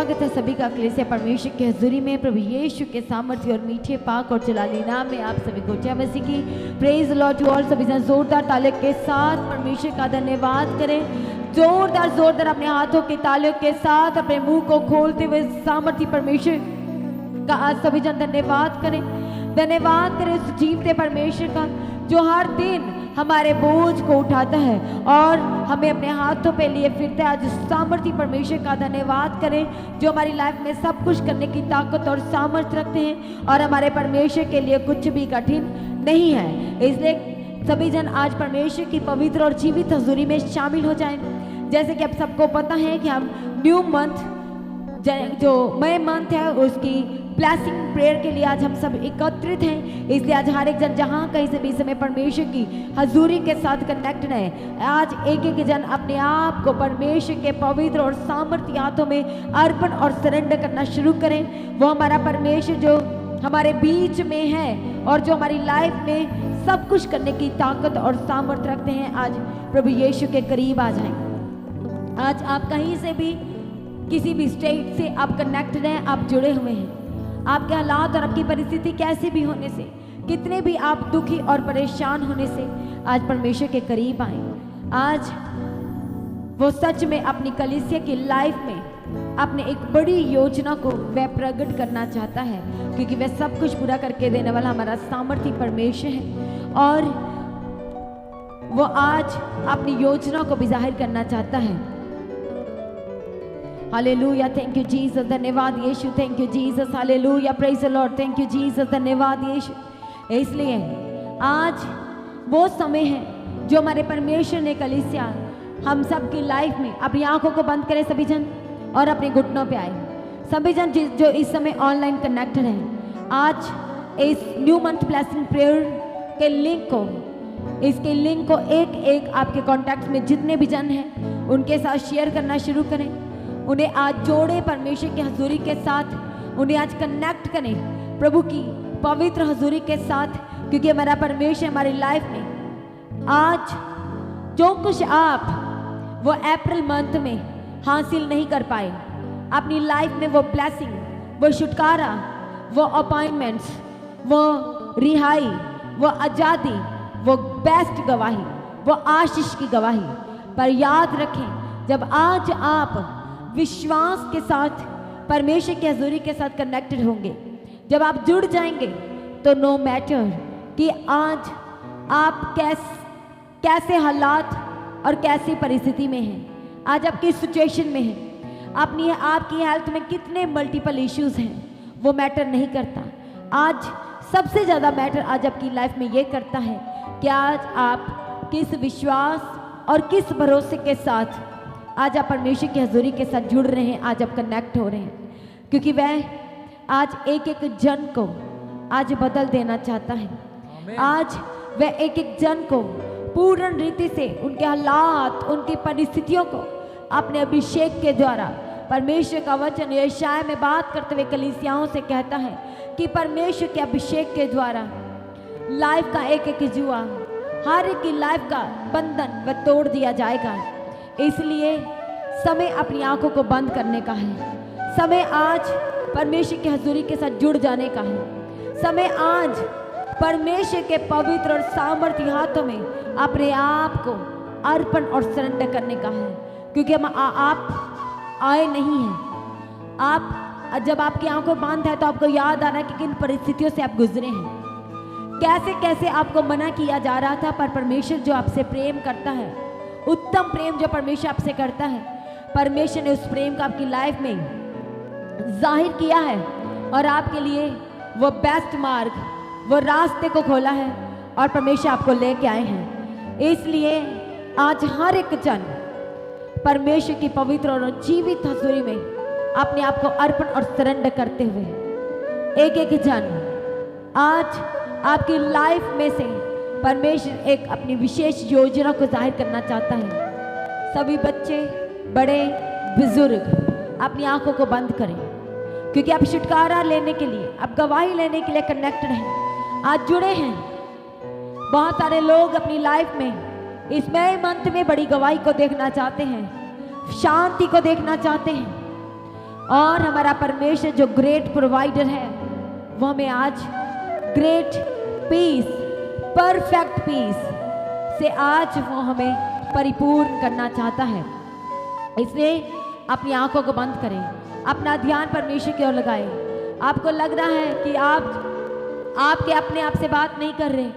स्वागत है सभी का कलीसिया परमेश्वर की हजूरी में प्रभु यीशु के सामर्थ्य और मीठे पाक और जलाली नाम में आप सभी को जय मसीह की। Praise lord to all. सभी जन जोरदार तालियों के साथ परमेश्वर का धन्यवाद करें। जोरदार अपने हाथों की तालियों के साथ अपने मुंह को खोलते हुए सामर्थ्य परमेश्वर का आज सभी जन धन्यवाद करें उस जीवते परमेश्वर का जो हर दिन हमारे बोझ को उठाता है और हमें अपने हाथों पे लिए फिरता है। आज सामर्थ्य परमेश्वर का धन्यवाद करें जो हमारी लाइफ में सब कुछ करने की ताकत और सामर्थ्य रखते हैं और हमारे परमेश्वर के लिए कुछ भी कठिन नहीं है। इसलिए सभी जन आज परमेश्वर की पवित्र और जीवित हजूरी में शामिल हो जाएं। जैसे कि आप सबको पता है कि हम न्यू मंथ जो मई मंथ है उसकी ब्लेसिंग प्रेयर के लिए आज हम सब एकत्रित हैं। इसलिए आज हर एक जन जहाँ कहीं से भी समय परमेश्वर की हजूरी के साथ कनेक्टेड है। आज एक एक जन अपने आप को परमेश्वर के पवित्र और सामर्थ्य हाथों में अर्पण और सरेंडर करना शुरू करें। वो हमारा परमेश्वर जो हमारे बीच में है और जो हमारी लाइफ में सब कुछ करने की ताकत और सामर्थ्य रखते हैं, आज प्रभु यीशु के करीब आ जाएं। आज आप कहीं से भी किसी भी स्टेट से आप कनेक्टेड हैं, आप जुड़े हुए हैं। आपके हालात और आपकी परिस्थिति कैसे भी होने से, कितने भी आप दुखी और परेशान होने से आज परमेश्वर के करीब आए। आज वो सच में अपनी कलीसिया की लाइफ में अपने एक बड़ी योजना को वह प्रकट करना चाहता है, क्योंकि वह सब कुछ पूरा करके देने वाला हमारा सामर्थ्य परमेश्वर है और वो आज अपनी योजना को भी जाहिर करना चाहता है। हालेलुया, थैंक यू जीसस, धन्यवाद Yeshu, thank you Jesus, hallelujah, praise the Lord, thank you Jesus, धन्यवाद यीशु। इसलिए आज वो समय है जो हमारे परमेश्वर ने कलीसिया हम सब की लाइफ में अपनी आंखों को बंद करें सभी जन और अपने घुटनों पे आए। सभी जन जो इस समय ऑनलाइन कनेक्टेड हैं, आज इस न्यू मंथ ब्लेसिंग प्रेयर के इसके लिंक को एक एक आपके कॉन्टैक्ट में जितने भी जन हैं उनके साथ शेयर करना शुरू करें। उन्हें आज जोड़े परमेश्वर की हजूरी के साथ, उन्हें आज कनेक्ट करें प्रभु की पवित्र हजूरी के साथ, क्योंकि हमारा परमेश्वर हमारी लाइफ में आज जो कुछ आप वो अप्रैल मंथ में हासिल नहीं कर पाए, अपनी लाइफ में वो ब्लेसिंग, वो छुटकारा, वो अपॉइंटमेंट्स, वो रिहाई, वो आज़ादी, वो बेस्ट गवाही, वो आशीष की गवाही, पर याद रखें जब आज आप विश्वास के साथ परमेश्वर की हजूरी के साथ कनेक्टेड होंगे, जब आप जुड़ जाएंगे, तो नो मैटर कि आज आप कैसे हालात और कैसी परिस्थिति में हैं, आज आप किस सिचुएशन में हैं, आपकी हेल्थ में कितने मल्टीपल इश्यूज हैं, वो मैटर नहीं करता। आज सबसे ज़्यादा मैटर आज आपकी लाइफ में ये करता है कि आज आप किस विश्वास और किस भरोसे के साथ आज आप परमेश्वर की हजूरी के साथ जुड़ रहे हैं, आज आप कनेक्ट हो रहे हैं, क्योंकि वह आज एक एक जन को आज बदल देना चाहता है। आज वह एक एक जन को पूर्ण रीति से उनके हालात, उनकी परिस्थितियों को अपने अभिषेक के द्वारा, परमेश्वर का वचन यशायाह में बात करते हुए कलीसियाओं से कहता है कि परमेश्वर के अभिषेक के द्वारा लाइफ का एक एक जुआ, हर एक की लाइफ का बंधन वह तोड़ दिया जाएगा। इसलिए समय अपनी आंखों को बंद करने का है, समय आज परमेश्वर की हजूरी के साथ जुड़ जाने का है, समय आज परमेश्वर के पवित्र और सामर्थ्य हाथों में अपने आप को अर्पण और सरेंडर करने का है, क्योंकि हम आप आए नहीं हैं। आप जब आपकी आंखों बंद है तो आपको याद आ रहा है कि किन परिस्थितियों से आप गुजरे हैं, कैसे कैसे आपको मना किया जा रहा था, पर परमेश्वर जो आपसे प्रेम करता है, उत्तम प्रेम जो परमेश्वर आपसे करता है, परमेश्वर ने उस प्रेम का आपकी लाइफ में जाहिर किया है और आपके लिए वो बेस्ट मार्ग, वो रास्ते को खोला है और परमेश्वर आपको लेके आए हैं। इसलिए आज हर एक जन परमेश्वर की पवित्र और जीवित हजूरी में अपने आप को अर्पण और सरेंडर करते हुए एक एक जन आज आपकी लाइफ में से परमेश्वर एक अपनी विशेष योजना को जाहिर करना चाहता है। सभी बच्चे, बड़े, बुजुर्ग अपनी आंखों को बंद करें, क्योंकि आप छुटकारा लेने के लिए, आप गवाही लेने के लिए कनेक्टेड हैं, आज जुड़े हैं। बहुत सारे लोग अपनी लाइफ में इस मई मंथ में बड़ी गवाही को देखना चाहते हैं, शांति को देखना चाहते हैं, और हमारा परमेश्वर जो ग्रेट प्रोवाइडर है वो हमें आज ग्रेट पीस, परफेक्ट पीस से आज वो हमें परिपूर्ण करना चाहता है। इसलिए अपनी आंखों को बंद करें, अपना ध्यान परमेश्वर की ओर लगाएं। आपको लग रहा है कि आपके अपने आप से बात नहीं कर रहे,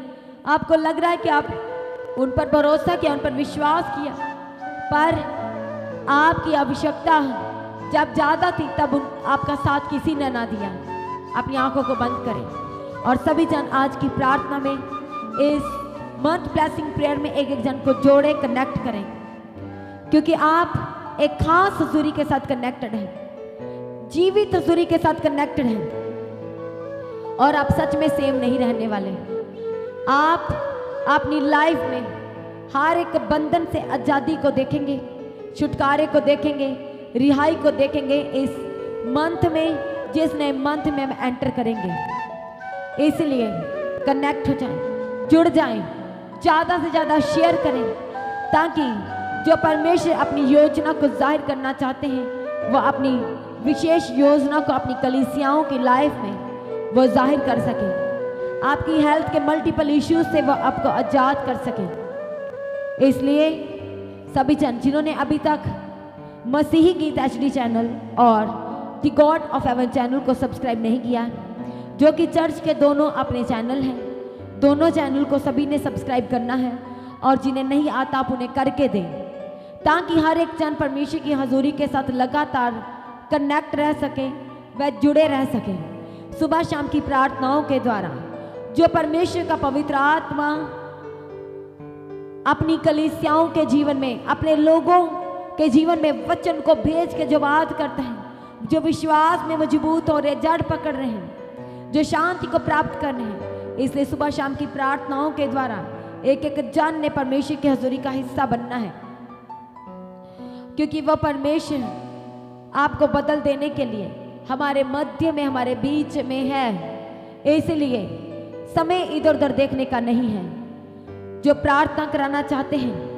आपको लग रहा है कि आप उन पर भरोसा किया, उन पर विश्वास किया, पर आपकी आवश्यकता जब ज़्यादा थी तब आपका साथ किसी ने ना दिया। अपनी आंखों को बंद करें और सभी जन आज की प्रार्थना में इस मंथ ब्लेसिंग प्रेयर में एक एक जन को जोड़े, कनेक्ट करें, क्योंकि आप एक खास हजूरी के साथ कनेक्टेड हैं, जीवित हजूरी के साथ कनेक्टेड हैं और आप सच में सेम नहीं रहने वाले। आप अपनी लाइफ में हर एक बंधन से आज़ादी को देखेंगे, छुटकारे को देखेंगे, रिहाई को देखेंगे इस मंथ में, जिस नए मंथ में हम एंटर करेंगे। इसलिए कनेक्ट हो जाएं, जुड़ जाएं, ज़्यादा से ज़्यादा शेयर करें, ताकि जो परमेश्वर अपनी योजना को जाहिर करना चाहते हैं वो अपनी विशेष योजना को अपनी कलीसियाओं की लाइफ में वो जाहिर कर सके, आपकी हेल्थ के मल्टीपल इश्यूज से वो आपको आज़ाद कर सके। इसलिए सभी जन जिन्होंने अभी तक मसीही गीत HD चैनल और the God of haven channel को सब्सक्राइब नहीं किया, जो कि चर्च के दोनों अपने चैनल हैं, दोनों चैनल को सभी ने सब्सक्राइब करना है, और जिन्हें नहीं आता आप उन्हें करके दें, ताकि हर एक जन परमेश्वर की हजूरी के साथ लगातार कनेक्ट रह सके, वह जुड़े रह सके। सुबह शाम की प्रार्थनाओं के द्वारा जो परमेश्वर का पवित्र आत्मा अपनी कलीसियाओं के जीवन में, अपने लोगों के जीवन में वचन को भेज के जो बात करते हैं, जो विश्वास में मजबूत हो रहे, जड़ पकड़ रहे हैं, जो शांति को प्राप्त कर रहे हैं। इसलिए सुबह शाम की प्रार्थनाओं के द्वारा एक एक जन ने परमेश्वर की हजूरी का हिस्सा बनना है, क्योंकि वह परमेश्वर आपको बदल देने के लिए हमारे मध्य में, हमारे बीच में है। इसलिए समय इधर उधर देखने का नहीं है। जो प्रार्थना कराना चाहते हैं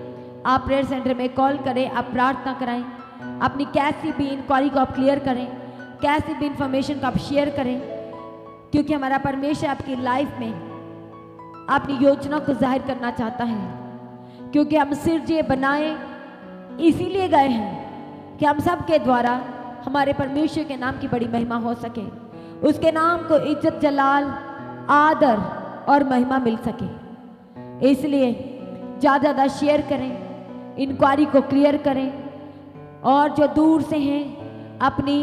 आप प्रेयर सेंटर में कॉल करें, आप प्रार्थना कराएं, अपनी कैसी भी इंक्वायरी को आप क्लियर करें, कैसी भी इंफॉर्मेशन को आप शेयर करें, क्योंकि हमारा परमेश्वर आपकी लाइफ में अपनी योजना को जाहिर करना चाहता है। क्योंकि हम सिरजे बनाए इसीलिए गए हैं कि हम सब के द्वारा हमारे परमेश्वर के नाम की बड़ी महिमा हो सके, उसके नाम को इज्जत, जलाल, आदर और महिमा मिल सके। इसलिए ज़्यादा ज़्यादा शेयर करें, इंक्वायरी को क्लियर करें, और जो दूर से हैं अपनी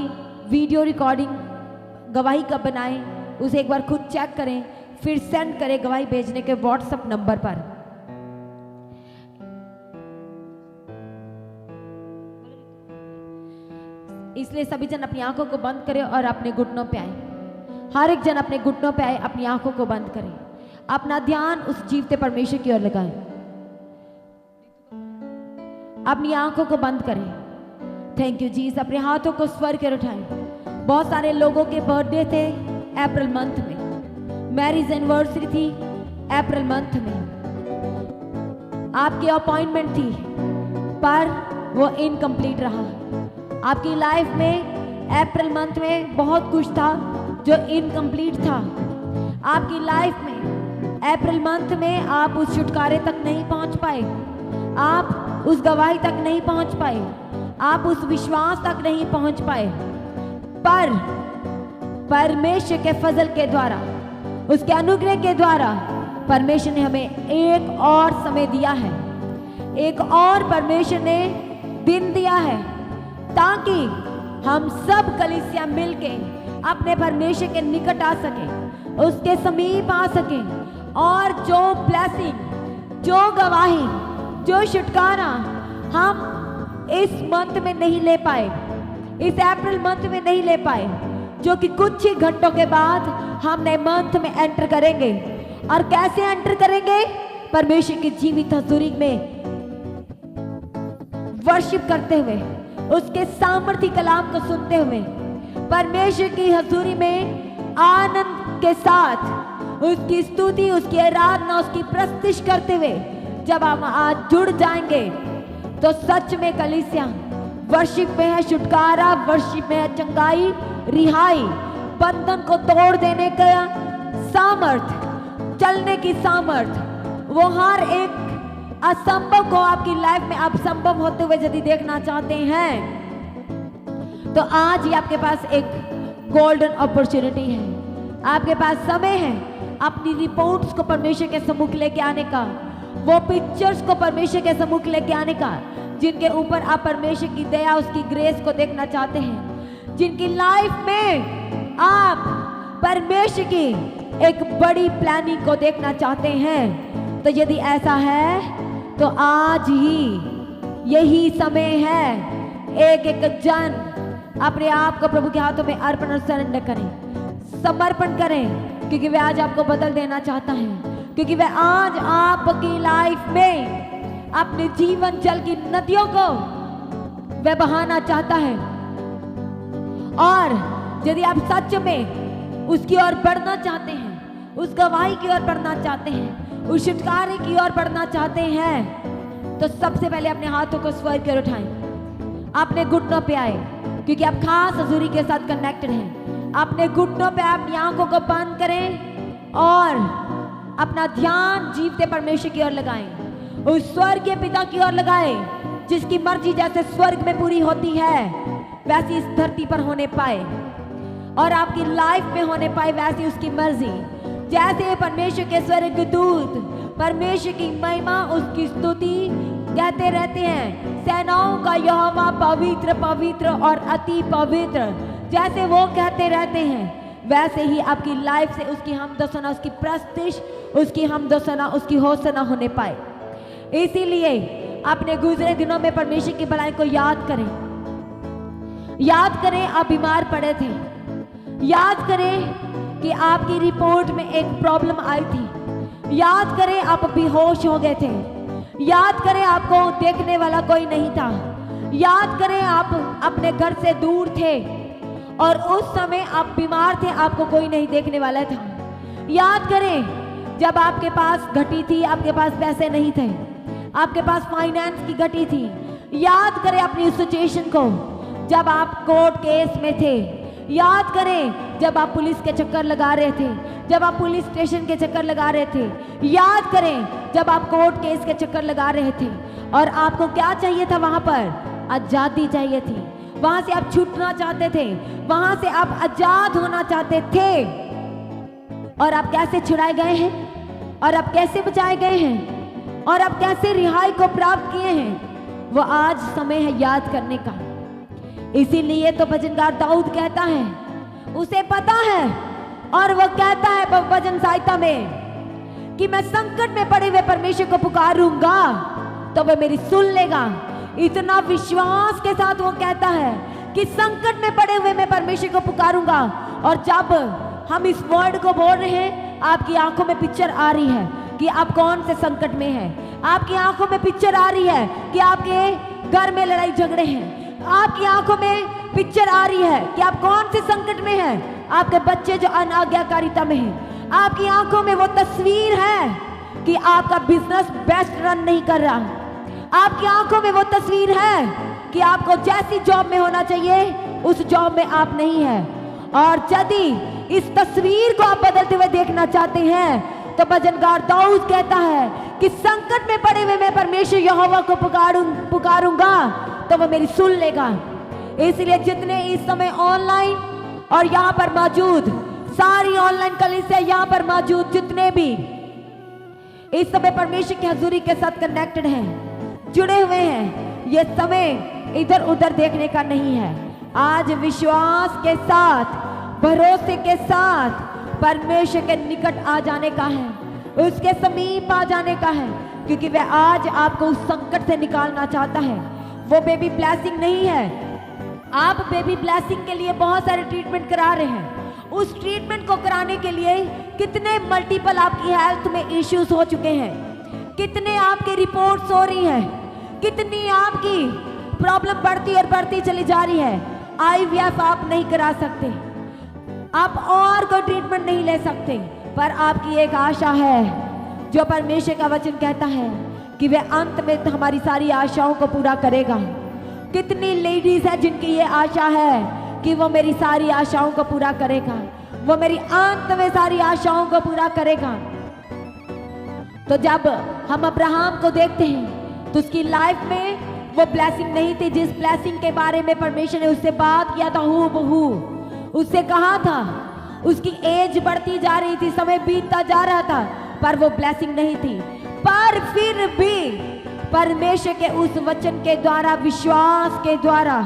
वीडियो रिकॉर्डिंग गवाही का बनाएं, उसे एक बार खुद चेक करें, फिर सेंड करें गवाही भेजने के व्हाट्सएप नंबर पर। इसलिए सभी जन अपनी आंखों को बंद करें और अपने घुटनों पे आए। हर एक जन अपने घुटनों पे आए, अपनी आंखों को बंद करें, अपना ध्यान उस जीवते परमेश्वर की ओर लगाएं। अपनी आंखों को बंद करें। Thank you Jesus. अपने हाथों को स्वर कर उठाएं। बहुत सारे लोगों के बर्थडे थे अप्रैल मंथ में, मैरिज एनिवर्सरी थी अप्रैल मंथ में, आपकी अपॉइंटमेंट थी पर वो इनकम्प्लीट रहा। आपकी लाइफ में अप्रैल मंथ में बहुत कुछ था जो इनकम्प्लीट था। आपकी लाइफ में अप्रैल मंथ में आप उस छुटकारे तक नहीं पहुंच पाए, आप उस गवाही तक नहीं पहुंच पाए, आप उस विश्वास तक नहीं पहुंच पाए, पर परमेश्वर के फजल के द्वारा, उसके अनुग्रह के द्वारा परमेश्वर ने हमें एक और समय दिया है, एक और परमेश्वर ने दिन दिया है, ताकि हम सब कलीसिया मिलके अपने परमेश्वर के निकट आ सकें, उसके समीप आ सकें, और जो ब्लेसिंग, जो गवाही, जो छुटकारा हम इस मंथ में नहीं ले पाए, इस अप्रैल मंथ में नहीं ले पाए, जो कि कुछ ही घंटों के बाद हम नए मंथ में एंटर करेंगे। और कैसे एंटर करेंगे? परमेश्वर की जीवित हजूरी में वर्शिप करते हुए, उसके सामर्थी कलाम को सुनते हुए, परमेश्वर की हजूरी में आनंद के साथ उसकी स्तुति, उसकी आराधना, उसकी प्रस्तुति करते हुए जब हम आज जुड़ जाएंगे तो सच में कलीसिया वर्शिप में है छुटकारा, वर्शिप में है चंगाई, रिहाई, बंधन को तोड़ देने का सामर्थ, चलने की सामर्थ। वो हर एक असंभव को आपकी लाइफ में आप संभव होते हुए यदि देखना चाहते हैं तो आज ही आपके पास एक गोल्डन अपॉर्चुनिटी है। आपके पास समय है अपनी रिपोर्ट्स को परमेश्वर के सम्मुख लेके आने का, वो पिक्चर्स को परमेश्वर के सम्मुख लेके आने का जिनके ऊपर आप परमेश्वर की दया, उसकी ग्रेस को देखना चाहते हैं, जिनकी लाइफ में आप परमेश्वर की एक बड़ी प्लानिंग को देखना चाहते हैं। तो यदि ऐसा है तो आज ही यही समय है। एक एक जन अपने आप को प्रभु के हाथों में अर्पण और सरेंडर करें, समर्पण करें, क्योंकि वह आज आपको बदल देना चाहता है, क्योंकि वह आज आपकी लाइफ में अपने जीवन जल की नदियों को वह बहाना चाहता है। और यदि आप सच में उसकी ओर बढ़ना चाहते हैं, उस गवाही की ओर बढ़ना चाहते हैं, उस छुटकारे की ओर बढ़ना चाहते हैं, तो सबसे पहले अपने हाथों को स्वर्ग की ओर उठाएं, अपने घुटनों पे आए, क्योंकि आप खास हजूरी के साथ कनेक्टेड हैं। अपने घुटनों पे अपनी आंखों को बंद करें और अपना ध्यान जीवते परमेश्वर की ओर लगाएं, उस स्वर्गीय पिता की ओर लगाएं, जिसकी मर्जी जैसे स्वर्ग में पूरी होती है वैसी इस धरती पर होने पाए और आपकी लाइफ में होने पाए वैसी उसकी मर्जी। जैसे परमेश्वर के स्वर्गदूत परमेश्वर की महिमा, उसकी स्तुति कहते रहते हैं, सेनाओं का यहोवा पवित्र पवित्र और अति पवित्र, जैसे वो कहते रहते हैं, वैसे ही आपकी लाइफ से उसकी हमदोसना, उसकी प्रस्तिश, उसकी हमदोसना, उसकी होसना होने पाए। इसीलिए अपने गुजरे दिनों में परमेश्वर की भलाई को याद करें। याद करें आप बीमार पड़े थे, याद करें कि आपकी रिपोर्ट में एक प्रॉब्लम आई थी, याद करें आप बेहोश हो गए थे, याद करें आपको देखने वाला कोई नहीं था, याद करें आप अपने घर से दूर थे और उस समय आप बीमार थे, आपको कोई नहीं देखने वाला था। याद करें जब आपके पास घटी थी, आपके पास पैसे नहीं थे, आपके पास फाइनेंस की घटी थी। याद करें अपनी उस सिचुएशन को जब आप कोर्ट केस में थे। याद करें जब आप पुलिस के चक्कर लगा रहे थे, जब आप पुलिस स्टेशन के चक्कर लगा रहे थे। याद करें जब आप कोर्ट केस के चक्कर लगा रहे थे और आपको क्या चाहिए था, वहां पर आजादी चाहिए थी, वहां से आप छूटना चाहते थे, वहां से आप आजाद होना चाहते थे। और आप कैसे छुड़ाए गए हैं, और आप कैसे बचाए गए हैं, और आप कैसे रिहाई को प्राप्त किए हैं, वो आज समय है याद करने का। इसीलिए तो भजनकार दाऊद कहता है, उसे पता है और वो कहता है भजन संहिता में कि मैं संकट में पड़े हुए परमेश्वर को पुकारूंगा तो वह मेरी सुन लेगा। इतना विश्वास के साथ वो कहता है कि संकट में पड़े हुए मैं परमेश्वर को पुकारूंगा। और जब हम इस वर्ड को बोल रहे हैं, आपकी आंखों में पिक्चर आ रही है कि आप कौन से संकट में हैं। आपकी आंखों में पिक्चर आ रही है कि आपके घर में लड़ाई झगड़े हैं। आपकी आंखों में पिक्चर आ रही है कि आप कौन से संकट में हैं। आपके बच्चे जो अनाज्ञाकारिता में हैं। आपकी आंखों में वो तस्वीर है कि आपका बिजनेस बेस्ट रन नहीं कर रहा। आपकी आंखों में वो तस्वीर है कि आपको जैसी जॉब में होना चाहिए उस जॉब में आप नहीं है। और यदि इस तस्वीर को आप बदलते हुए देखना चाहते हैं तो भजनकार दाऊद कहता है कि संकट में पड़े हुए मैं परमेश्वर यहोवा को पुकारूंगा तो वो मेरी सुन लेगा। इसलिए जितने इस समय ऑनलाइन और यहाँ पर मौजूद सारी ऑनलाइन कलीसिया यहाँ पर मौजूद जितने भी इस समय परमेश्वर की हजूरी के साथ कनेक्टेड हैं, जुड़े हुए हैं, ये समय इधर उधर देखने का नहीं है। आज विश्वास के साथ, भरोसे के साथ परमेश्वर के निकट आ जाने का है, उसके समीप आ जाने का है, क्योंकि वह आज आपको उस संकट से निकालना चाहता है। वो बेबी ब्लेसिंग नहीं है। आप बेबी ब्लेसिंग के लिए बहुत सारे ट्रीटमेंट करा रहे हैं। उस ट्रीटमेंट को कराने के लिए कितने मल्टीपल आपकी हेल्थ में इश्यूज हो चुके हैं, कितने आपकी रिपोर्ट्स हो रही हैं, कितनी आपकी प्रॉब्लम बढ़ती और बढ़ती चली जा रही है। IVF आप नहीं करा सकते, आप और कोई ट्रीटमेंट नहीं ले सकते, पर आपकी एक आशा है जो परमेश्वर का वचन कहता है कि वह अंत में हमारी सारी आशाओं को पूरा करेगा। कितनी लेडीज है जिनकी ये आशा है कि वो मेरी सारी आशाओं को पूरा करेगा, वो मेरी अंत में सारी आशाओं को पूरा करेगा। तो जब हम अब्राहम को देखते हैं तो उसकी लाइफ में वो ब्लेसिंग नहीं थी जिस ब्लेसिंग के बारे में परमेश्वर ने उससे बात किया था, हूबहू उससे कहा था। उसकी एज बढ़ती जा रही थी, समय बीतता जा रहा था, पर वो ब्लेसिंग नहीं थी। पर फिर भी परमेश्वर के उस वचन के द्वारा, विश्वास के द्वारा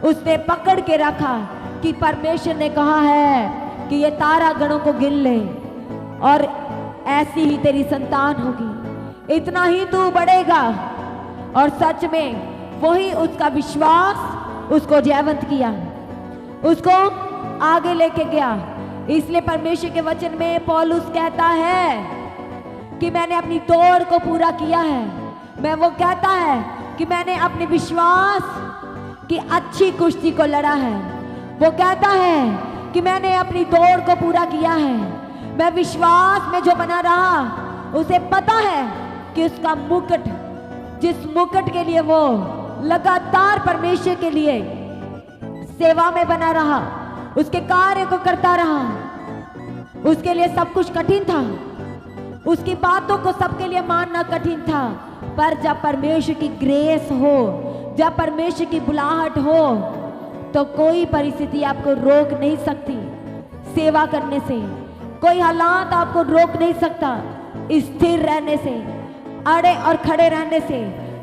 उसने पकड़ के रखा कि परमेश्वर ने कहा है कि ये तारा गणों को गिन ले और ऐसी ही तेरी संतान होगी, इतना ही तू बढ़ेगा। और सच में वही उसका विश्वास उसको जयवंत किया, उसको आगे लेके गया। इसलिए परमेश्वर के वचन में पौलुस कहता है कि मैंने अपनी दौड़ को पूरा किया है। मैं वो कहता है कि मैंने अपने विश्वास की अच्छी कुश्ती को लड़ा है। वो कहता है कि मैंने अपनी दौड़ को पूरा किया है। मैं विश्वास में जो बना रहा, उसे पता है कि उसका मुकुट, जिस मुकुट के लिए वो लगातार परमेश्वर के लिए सेवा में बना रहा, उसके कार्य को करता रहा, उसके लिए सब कुछ कठिन था, उसकी बातों को सबके लिए मानना कठिन था। पर जब परमेश्वर की ग्रेस हो, जब परमेश्वर की बुलाहट हो, तो कोई परिस्थिति आपको रोक नहीं सकती सेवा करने से। कोई हालात आपको रोक नहीं सकता स्थिर रहने से, अड़े और खड़े रहने से,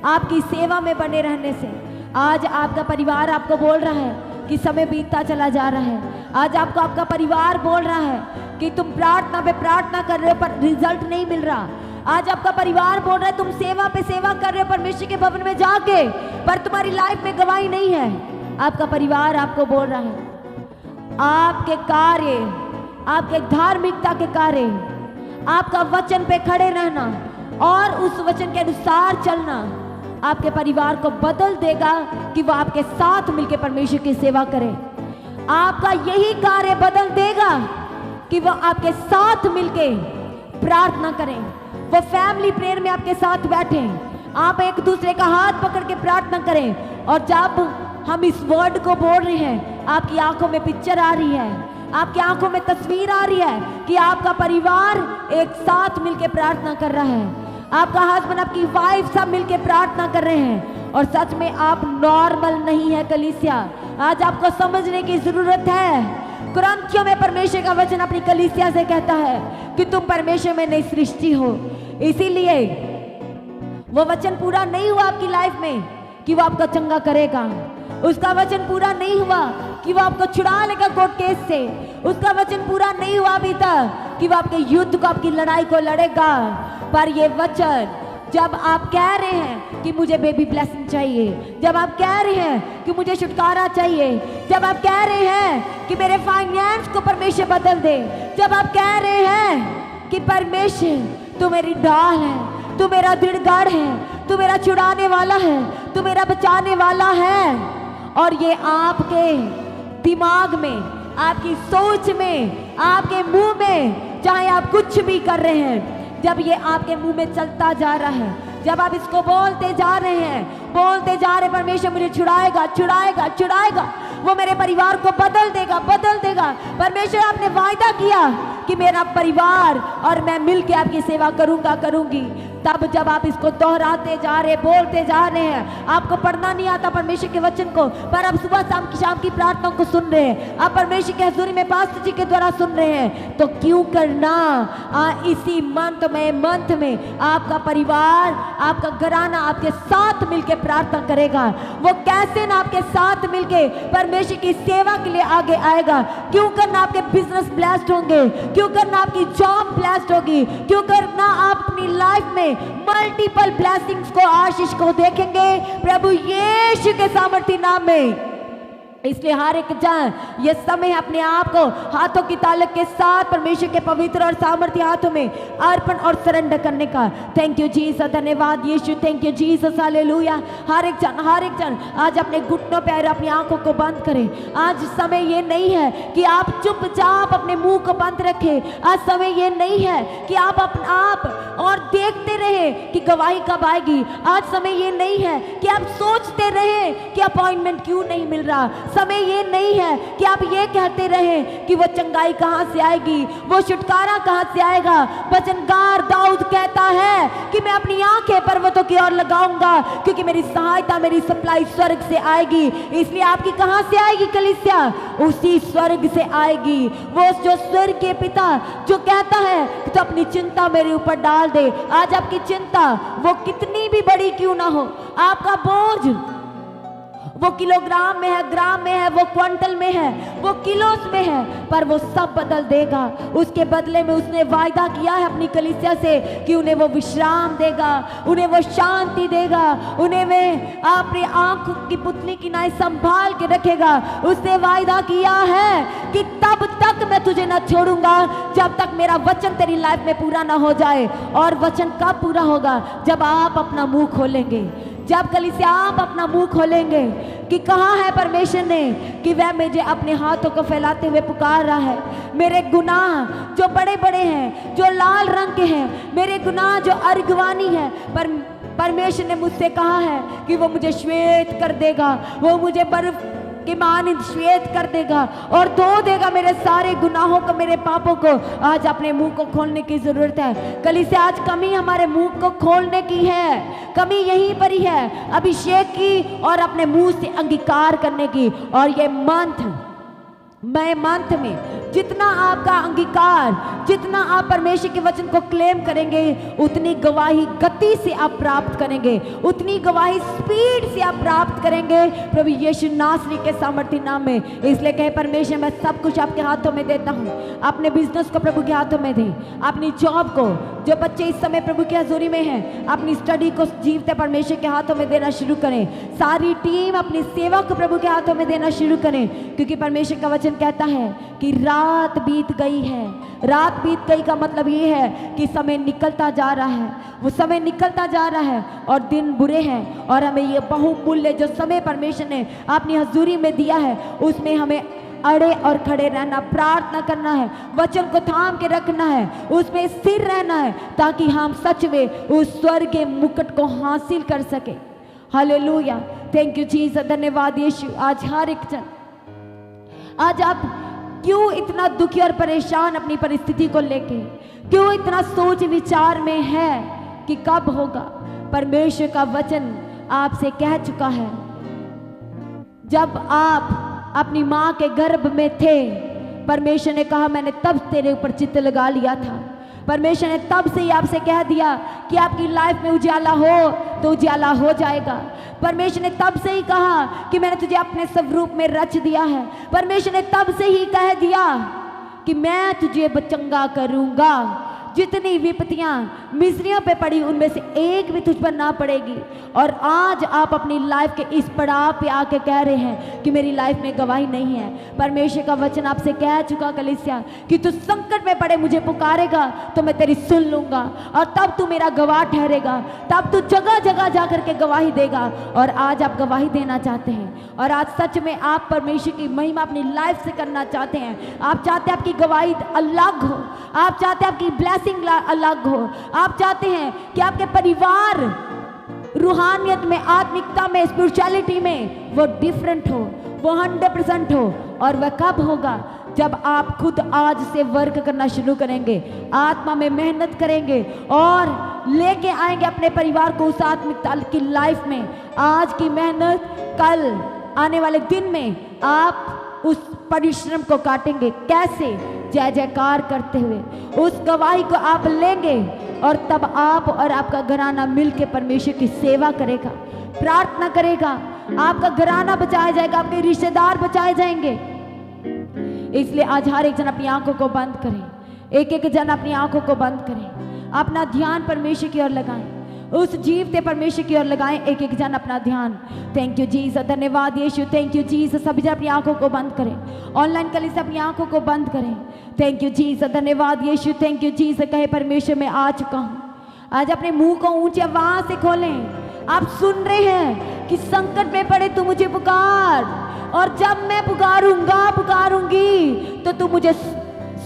आपकी सेवा में बने रहने से। आज आपका परिवार आपको बोल रहा है कि समय बीतता चला जा रहा है। आज आपको आपका परिवार बोल रहा है कि तुम प्रार्थना पे प्रार्थना कर रहे हो पर रिजल्ट नहीं मिल रहा। आज आपका परिवार बोल रहा है तुम सेवा पे सेवा कर रहे हो परमेश्वर के भवन में जाके, पर तुम्हारी लाइफ में गवाही नहीं है। आपका परिवार आपको बोल रहा है आपके कार्य, आपके धार्मिकता के कार्य, आपका वचन पे खड़े रहना और उस वचन के अनुसार चलना आपके परिवार को बदल देगा कि वो आपके साथ मिलकर परमेश्वर की सेवा करे। आपका यही कार्य बदल देगा कि वो आपके साथ मिलके प्रार्थना करें, वो फैमिली प्रेयर में आपके साथ बैठे, आप एक दूसरे का हाथ पकड़ के प्रार्थना करें। और जब हम इस वर्ड को बोल रहे हैं, आपकी आंखों में पिक्चर आ रही है, आपकी आंखों में तस्वीर आ रही है कि आपका परिवार एक साथ मिलके प्रार्थना कर रहा है, आपका हस्बैंड, आपकी वाइफ सब मिलके प्रार्थना कर रहे हैं। और सच में आप नॉर्मल नहीं है कलीसिया, आज आपको समझने की जरूरत है। कुरिन्थियों में परमेश्वर का वचन अपनी कलीसिया से कहता है कि तुम परमेश्वर में नई सृष्टि हो। इसीलिए वो वचन पूरा नहीं हुआ आपकी लाइफ में कि वो आपका चंगा करेगा, उसका वचन पूरा नहीं हुआ कि वो आपको छुड़ा लेगा कोर्ट केस से, उसका वचन पूरा नहीं हुआ अभी तक कि वो आपके युद्ध को, आपकी लड़ाई को लड़ेगा। पर ये वचन जब आप कह रहे हैं कि मुझे बेबी ब्लेसिंग चाहिए, जब आप कह रहे हैं कि मुझे छुटकारा चाहिए, जब आप कह रहे हैं कि मेरे फाइनेंस को परमेश्वर बदल दे, जब आप कह रहे हैं कि परमेश्वर तू मेरी ढाल है, तू मेरा दृढ़गढ़ है, तू मेरा छुड़ाने वाला है, तू मेरा बचाने वाला है, और ये आपके दिमाग में, आपकी सोच में, आपके मुंह में, चाहे आप कुछ भी कर रहे हैं, जब ये आपके मुंह में चलता जा रहा है, जब आप इसको बोलते जा रहे हैं, बोलते जा रहे, परमेश्वर मुझे छुड़ाएगा, छुड़ाएगा, छुड़ाएगा, वो मेरे परिवार को बदल देगा, बदल देगा। परमेश्वर आपने वायदा किया कि मेरा परिवार और मैं मिलके आपकी सेवा करूंगा, करूंगी। तब जब आप इसको दोहराते जा रहे, बोलते जा रहे हैं, आपको पढ़ना नहीं आता परमेश्वर के वचन को, पर आप सुबह शाम की प्रार्थना को सुन रहे हैं, आप परमेश्वर के हजूरी में पास्टर जी के द्वारा सुन रहे हैं, तो क्यों करना इसी मंथ में आपका परिवार, आपका घराना आपके साथ मिलके प्रार्थना करेगा। वो कैसे ना आपके साथ मिलके परमेश्वर की सेवा के लिए आगे आएगा। क्यों करना आपके बिजनेस ब्लेस्ड होंगे, क्यों करना आपकी जॉब ब्लेस्ड होगी, क्यों करना आप अपनी लाइफ में मल्टीपल ब्लेसिंग्स को, आशीष को देखेंगे प्रभु यीशु के सामर्थी नाम में। इसलिए हर एक जन ये समय अपने आप को हाथों की ताकत के साथ परमेश्वर के पवित्र और सामर्थ्य हाथों में अर्पण और सरेंडर करने का। थैंक यू जीसस, धन्यवाद Yeshu, thank you Jesus, hallelujah. हर एक जन आज अपने घुटनों पर अपनी आंखों को बंद करें। आज समय ये नहीं है कि आप चुपचाप अपने मुंह को बंद रखें। आज समय ये नहीं है कि आप अपना आप और देखते रहे कि गवाही कब आएगी। आज समय ये नहीं है कि आप सोचते रहे कि अपॉइंटमेंट क्यों नहीं मिल रहा। समय ये नहीं है कि आप ये कहते रहे कि वो चंगाई कहां से आएगी, वो छुटकारा कहां से आएगा। वचनकार दाऊद कहता है कि मैं अपनी आंखें पर्वतों की ओर लगाऊंगा क्योंकि मेरी सहायता, मेरी सप्लाई स्वर्ग से आएगी। इसलिए आपकी कहां से आएगी कलीसिया? उसी स्वर्ग से आएगी। वो जो स्वर्ग के पिता जो कहता है कि तो अपनी चिंता मेरे ऊपर डाल दे। आज आपकी चिंता वो कितनी भी बड़ी क्यों ना हो, आपका बोझ वो किलोग्राम में है, ग्राम में है, वो क्विंटल में है, वो किलोस में है, पर वो सब बदल देगा। उसके बदले में उसने वायदा किया है अपनी कलीसिया से कि उन्हें वो विश्राम देगा, उन्हें वो शांति देगा, उन्हें वे अपनी आंखों की पुतली की नाई संभाल के रखेगा। उसने वायदा किया है कि तब तक मैं तुझे न छोड़ूंगा जब तक मेरा वचन तेरी लाइफ में पूरा ना हो जाए। और वचन कब पूरा होगा? जब आप अपना मुंह खोलेंगे, जब कलीसिया आप अपना मुंह खोलेंगे कि कहाँ है परमेश्वर ने कि वह मुझे अपने हाथों को फैलाते हुए पुकार रहा है। मेरे गुनाह जो बड़े बड़े हैं, जो लाल रंग के हैं, मेरे गुनाह जो अर्गवानी है, पर परमेश्वर ने मुझसे कहा है कि वो मुझे श्वेत कर देगा, वो मुझे बर्फ कि मानिंद श्वेत कर देगा और धो देगा मेरे सारे गुनाहों को, मेरे पापों को। आज अपने मुंह को खोलने की जरूरत है। कलीसिया आज कमी हमारे मुंह को खोलने की है, कमी यहीं पर ही है, अभिषेक की और अपने मुंह से अंगीकार करने की। और ये मंथ में जितना आपका अंगीकार, जितना आप परमेश्वर के वचन को क्लेम करेंगे, उतनी गवाही गति से आप प्राप्त करेंगे, उतनी गवाही स्पीड से आप प्राप्त करेंगे प्रभु यीशु नासरी के सामर्थ्य नाम में। इसलिए कहे परमेश्वर मैं सब कुछ आपके हाथों में देता हूँ। अपने बिजनेस को प्रभु के हाथों में दें, अपनी जॉब को, जो बच्चे इस समय प्रभु की हजूरी में हैं, अपनी स्टडी को जीवते परमेश्वर के हाथों में देना शुरू करें। सारी टीम अपनी सेवा को प्रभु के हाथों में देना शुरू करें, क्योंकि परमेश्वर का वचन कहता है कि रात बीत गई है। रात बीत गई का मतलब ये है कि समय निकलता जा रहा है, वो समय निकलता जा रहा है और दिन बुरे हैं। और हमें ये बहुमूल्य जो समय परमेश्वर ने अपनी हजूरी में दिया है, उसमें हमें अड़े और खड़े रहना, प्रार्थना करना है, वचन को थाम के रखना है, उसमें स्थिर रहना है, ताकि हम सच में उस स्वर्ग के मुकुट को हासिल कर सके। हालेलुया, थैंक यू जीसस, धन्यवाद यीशु। आज हर एक जन, आज आप क्यों इतना दुखी और परेशान अपनी परिस्थिति को लेके, क्यों इतना सोच विचार में है कि कब होगा? परमेश्वर का वचन आपसे कह चुका है, जब आप अपनी माँ के गर्भ में थे, परमेश्वर ने कहा मैंने तब तेरे ऊपर चित्त लगा लिया था। परमेश्वर ने तब से ही आपसे कह दिया कि आपकी लाइफ में उजाला हो तो उजाला हो जाएगा। परमेश्वर ने तब से ही कहा कि मैंने तुझे अपने स्वरूप में रच दिया है। परमेश्वर ने तब से ही कह दिया कि मैं तुझे चंगा करूंगा। जितनी विपत्तियां मिस्रियों पे पड़ी, उनमें से एक भी तुझ पर ना पड़ेगी। और आज आप अपनी लाइफ के इस पड़ाव पे आके कह रहे हैं कि मेरी लाइफ में गवाही नहीं है। परमेश्वर का वचन आपसे कह चुका कलीसिया कि तू संकट में पड़े मुझे पुकारेगा तो मैं तेरी सुन लूंगा, और तब तू मेरा गवाह ठहरेगा, तब तू जगह जगह जा करके गवाही देगा। और आज आप गवाही देना चाहते हैं, और आज सच में आप परमेश्वर की महिमा अपनी लाइफ से करना चाहते हैं। आप चाहते हैं आपकी गवाही अलग हो, आप चाहते हैं आपकी ब्लेसिंग अलग हो, आप चाहते हैं कि आपके परिवार रूहानियत में, आत्मिकता में, स्पिरिचुअलिटी में वो डिफरेंट हो, वो 100% हो। और वह कब होगा? जब आप खुद आज से वर्क करना शुरू करेंगे, आत्मा में मेहनत करेंगे और लेके आएंगे अपने परिवार को उस आत्मिकता की लाइफ में। आज की मेहनत कल आने वाले दिन में आप उस परिश्रम को काटेंगे। कैसे? जय जयकार करते हुए उस गवाही को आप लेंगे, और तब आप और आपका घराना मिलकर परमेश्वर की सेवा करेगा, प्रार्थना करेगा, आपका घराना बचाया जाएगा, आपके रिश्तेदार बचाए जाएंगे। इसलिए आज हर एक जन अपनी आंखों को बंद करें, एक एक जन अपनी आंखों को बंद करें, अपना ध्यान परमेश्वर की ओर लगाएं उस जीवते परमेश्वर की ओर लगाएं एक एक जन अपना ध्यान। थैंक यू जीसस, धन्यवाद यीशु, थैंक यू जीसस। सभी जन अपनी आंखों को बंद करें, ऑनलाइन कलीसिया अपनी आंखों को बंद करें। थैंक यू जीसस, धन्यवाद यीशु, थैंक यू जीसस। कहे परमेश्वर मैं आ चुका हूँ। आज अपने मुंह को ऊंची आवाज से खोलें। आप सुन रहे हैं कि संकट में पड़े तू मुझे पुकार, और जब मैं पुकारूंगी तो तू मुझे